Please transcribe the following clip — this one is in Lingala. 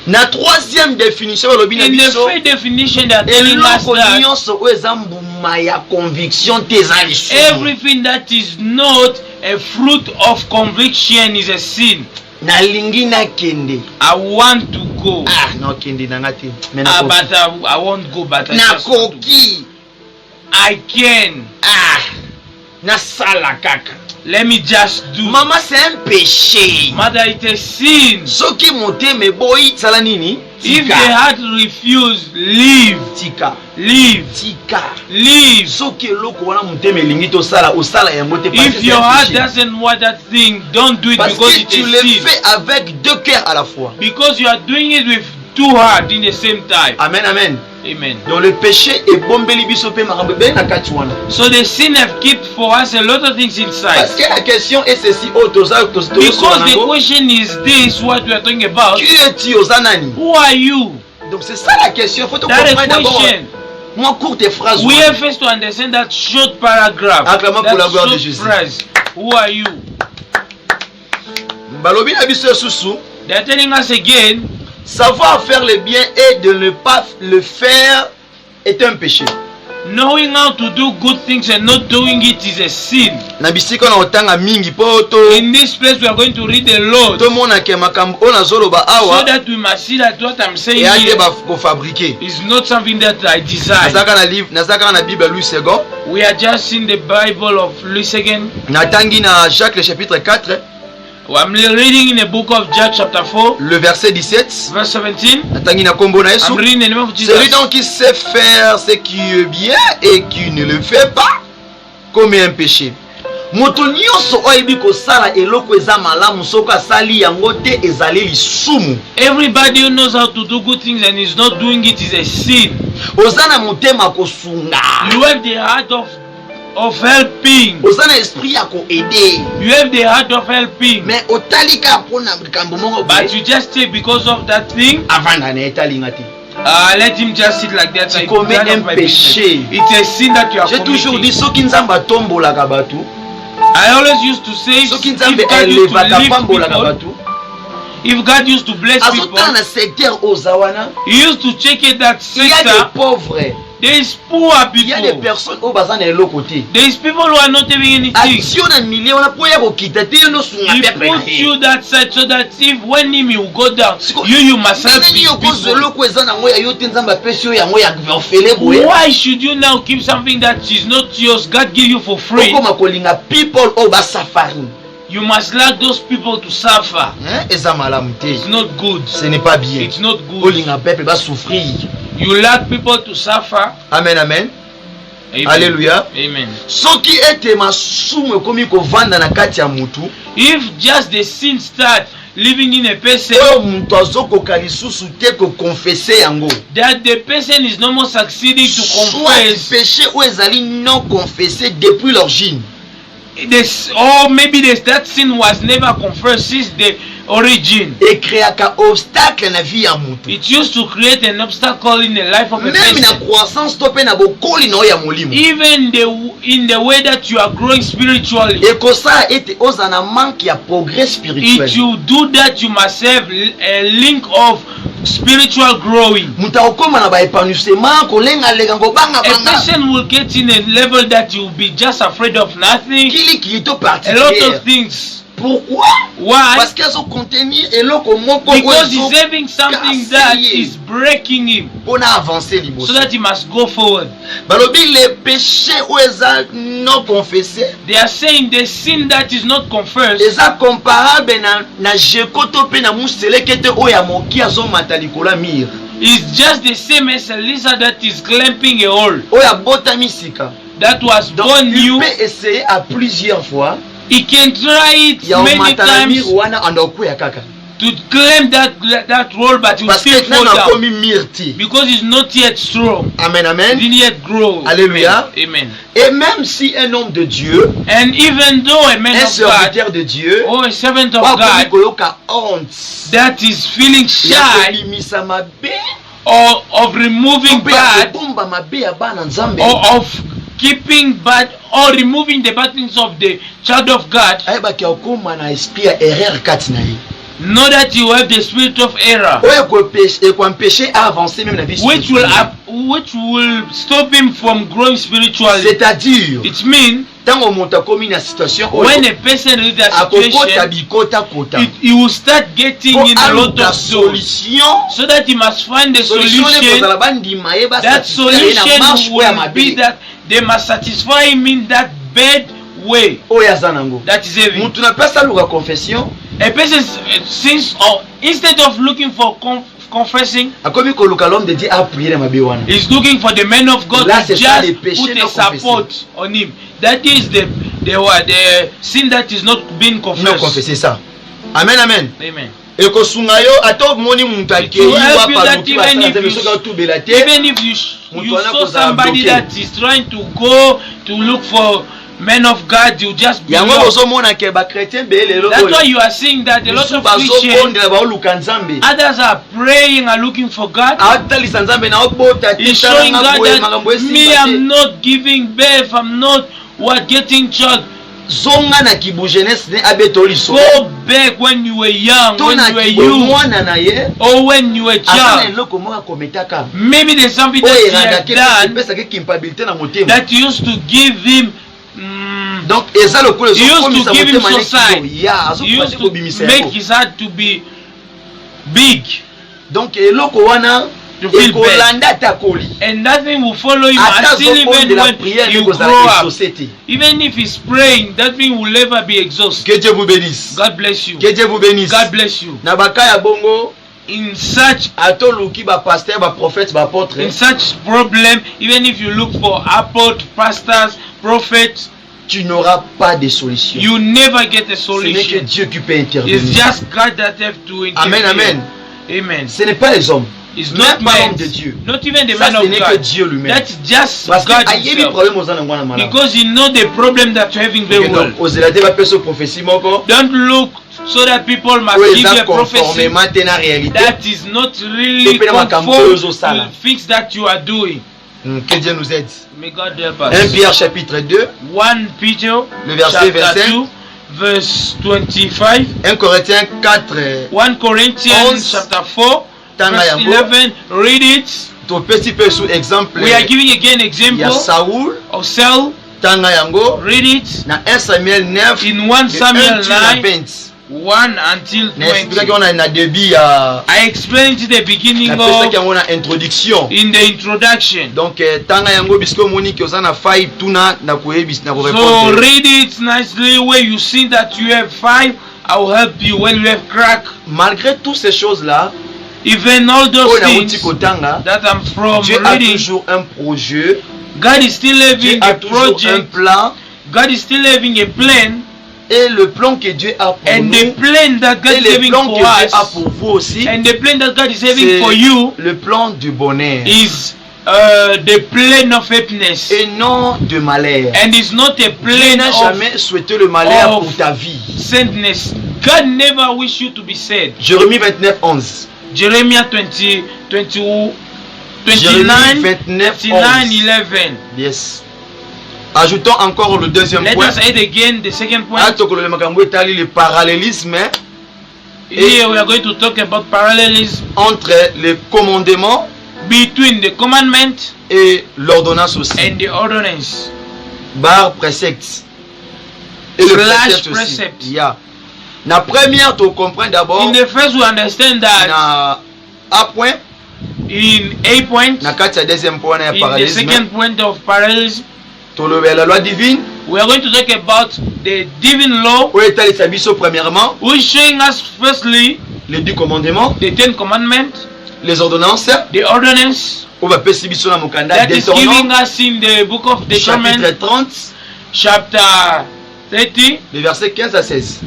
Na troisième définition, in the third definition, they are telling us that everything that is not a fruit of conviction is a sin. I want to go. But I won't go. But I just want to go. I can. Let me just do. Maman, c'est un péché. Mother, it's a sin. If they had refused, leave. Leave. Leave. If your heart doesn't want that thing, don't do it because it's a sin. Tu le fais avec deux cœurs à la fois. Because you are doing it with two hearts in the same time. Amen, amen. Amen. Donc le péché est bombeli biso pe makambe ben na kati wana. So the sin have kept for us a lot of things inside. Parce que la question est ceci, because the question is this, what we are talking about. Qui es-tu ozanani? Who are you? Donc c'est ça la question. Faut te comprendre d'abord. Moi courte phrase. We have first to understand that short paragraph. Acclamons pour la gloire de Jésus. Phrase. Who are you? Balobi na biso susu. They are telling us again. Savoir faire le bien et de ne pas le faire est un péché. Knowing how to do good things and not doing it is a sin. Na bisika na otanga mingi poto. In this place we are going to read the Lord. To mona ke makambo ona zoloba awa. So that we must see that what I'm saying here is not something that I design. Nazaka na Bible Louis II. We are just in the Bible of Louis II. Natangi na Jacques le chapitre 4. I'm reading in the book of Jack chapter 4. Le verset 17. Verse 17. I'm reading the name of Jesus. Celui donc qui sait faire ce qui est bien et qui ne le fait pas commet un péché. Moto nyonso oyebi kosala eloko eza malamu soko asali yango te ezali lisumu. Everybody who knows how to do good things and is not doing it is a sin. Ozana motema kosunga. You have the heart of helping. Ozana esprit ya ko aider. You have the heart of helping. Mais otalika pona kambo mongo. But you just say because of that thing. Avanda na etalinga te. Let him just sit like that. Tu commets un péché. It's a sin that you are J'ai committing. toujours dit soki nzamba tombolaka batu. I always used to say soki nzambe elevaka pambolaka batu. If God used to bless people, he used to check it that sector. Il y a des pauvres. There is poor people. Il y a des personnes au bazan et l'autre côté. There is people who are not having anything. Action na million na poya bokita te no sunga pepe. He puts you that side so that if when him you go down, you must help people. Why should you now keep something that is not yours? God give you for free. People over suffering. You must allow those people to suffer. It's not good. Ce n'est pas bien. It's not good. You allow people to suffer. Amen, amen. Amen. Alléluia. Amen. If just the sin start living in a person, that the person is no more succeeding to confess. Or maybe that sin was never confessed since the origin. It used to create an obstacle in the life of a person. Even in the way that you are growing spiritually. If you do that, you must have a link of spiritual growing. A person will get in a level that you will be just afraid of nothing. A lot of things. Pourquoi? Why? Parce qu'elles ont contenu because he's having something that is breaking him. So that he must go forward. They are saying the sin that is not confessed is just the same as a lizard that is clamping a hole. That was born new. He can try it many times to claim that role, but he will still fall down because it's not yet strong. Amen, amen. Didn't yet grow. Alléluia. Amen. Et même si un homme de Dieu, and even though a man of God, de Dieu, or a servant of God, that is feeling shy or of removing bad, or of keeping bad, or removing the bad things of the child of God, Know that you have the spirit of error, which will stop him from growing spiritually. C'est-à-dire, it means when a person is in that situation, he will start getting in a lot of solutions, so that he must find the solution. That solution will be that they must satisfy him in that bad way. That is heavy. A person, since instead of looking for confessing, he's looking for the man of God to just put a support on him. That is the sin that is not being confessed. Amen, amen. Amen. Even if you saw somebody that is trying to go to look for men of God, you just be lost. That's why you are seeing that a lot of Christians, others are praying and looking for God. He's showing God that me, I'm not giving birth, I'm not getting child. Go back when you were young, when you were youth, or when you were child. Maybe there's something that he had done that used to give him he used to give him society. He used to make his heart to be big. To feel bad. And nothing will follow him until even when you grow up. Even if he's praying, that thing will never be exhausted. God bless you. God bless you. In such problem, even if you look for apostles, pastors, prophets, tu n'auras pas de solution. You never get a solution. Ce n'est que Dieu qui peut intervenir. It's just God that have to intervene. Amen, amen. Amen. Ce n'est pas les hommes. It's not man de Dieu. Not even the man of God. Que Dieu lui-même. That's just God himself. Because you know the problem that you're having very well. Don't look so that people must give you a prophecy that is not really conform to things that you are doing. Que Dieu nous aide. May God help us. 1 Pierre chapitre 2. 1 Peter le verset 25. Verse 25. 1 Corinthiens 4. 1 Corinthians chapter 4. Verse 11. Read it. We are giving again example of Saul. Read it. Na 1 Samuel 9. In 1 Samuel 9. 1 until 20. I explained at the beginning of in the introduction. Donc so read it nicely where you see that you have 5. I will help you when you have crack. Malgré toutes ces choses là, even all those things that I'm from Dieu reading, a toujours un projet. God is still having a project. Un plan. God is still having a plan. Et le plan que Dieu a pour and nous, the plan that God is having for us, a pour vous aussi, and the plan that God is having for you, le plan du bonheur, is the plan of happiness, et non de malheur. And is not a plan Dieu n'a jamais souhaité le malheur pour ta vie. Sadness. God never wish you to be sad. Jérémie 29:11. Jeremiah 29:11. Yes. Ajoutons encore le deuxième point. Let us add again the second point. Le parallélisme. Here we are going to talk about parallelism entre les commandements, between the commandment et l'ordonnance aussi. And the ordinance. Bar précepte. Et le précepte aussi. Yeah. La première, tu comprends d'abord. In the first, we understand that. Na A point. In A point. Na deuxième point, in the second point of parallelism. La loi divine. We are going to talk about the divine law. Premièrement. Who is showing us firstly les 10 commandements. The 10 commandments. Les ordonnances. The ordinance. That is giving us in the book of Deuteronomy. Chapitre 30. Chapter 30. Les versets 15 à 16.